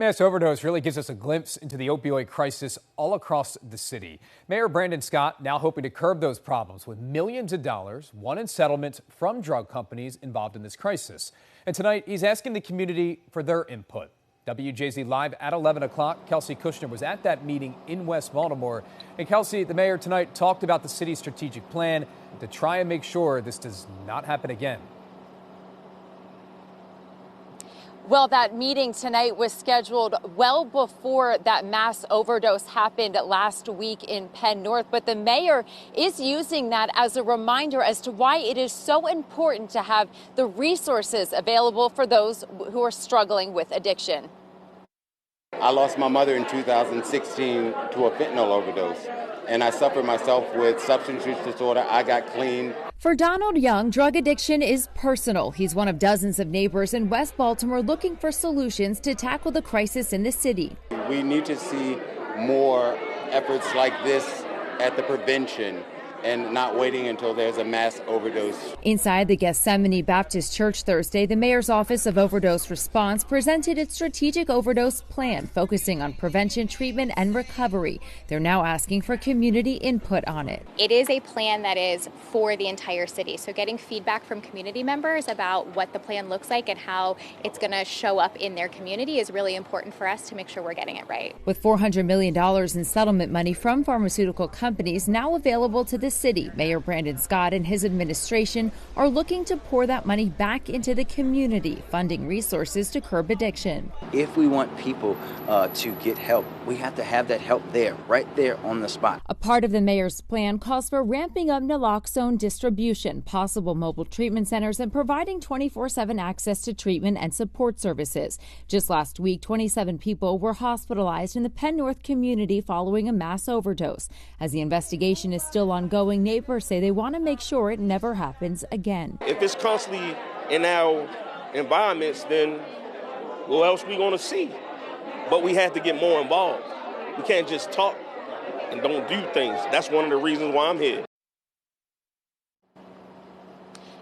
Mass overdose really gives us a glimpse into the opioid crisis all across the city. Mayor Brandon Scott now hoping to curb those problems with millions of dollars won in settlements from drug companies involved in this crisis. And tonight, he's asking the community for their input. WJZ Live at 11 o'clock. Kelsey Kushner was at that meeting in West Baltimore. And Kelsey, the mayor tonight talked about the city's strategic plan to try and make sure this does not happen again. Well, that meeting tonight was scheduled well before that mass overdose happened last week in Penn North. But the mayor is using that as a reminder as to why it is so important to have the resources available for those who are struggling with addiction. I lost my mother in 2016 to a fentanyl overdose, and I suffered myself with substance use disorder. I got clean. For Donald Young, drug addiction is personal. He's one of dozens of neighbors in West Baltimore looking for solutions to tackle the crisis in the city. We need to see more efforts like this at the prevention and not waiting until there's a mass overdose. Inside the Gethsemane Baptist Church Thursday, the mayor's Office of Overdose Response presented its strategic overdose plan, focusing on prevention, treatment, and recovery. They're now asking for community input on it. It is a plan that is for the entire city, so getting feedback from community members about what the plan looks like and how it's going to show up in their community is really important for us to make sure we're getting it right. With $400 million in settlement money from pharmaceutical companies now available to the city, Mayor Brandon Scott and his administration are looking to pour that money back into the community, funding resources to curb addiction. If we want people to get help, we have to have that help there, right there on the spot. A part of the mayor's plan calls for ramping up naloxone distribution, possible mobile treatment centers, and providing 24/7 access to treatment and support services. Just last week, 27 people were hospitalized in the Penn North community following a mass overdose. As the investigation is still ongoing, neighbors say they want to make sure it never happens again. If it's constantly in our environments, then what else we going to see? But we have to get more involved. We can't just talk and don't do things. That's one of the reasons why I'm here.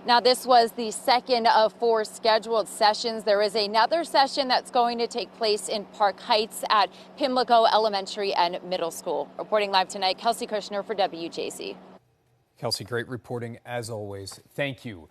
Now, this was the second of 4 scheduled sessions. There is another session that's going to take place in Park Heights at Pimlico Elementary and Middle School. Reporting live tonight, Kelsey Kushner for WJZ. Kelsey, great reporting as always. Thank you.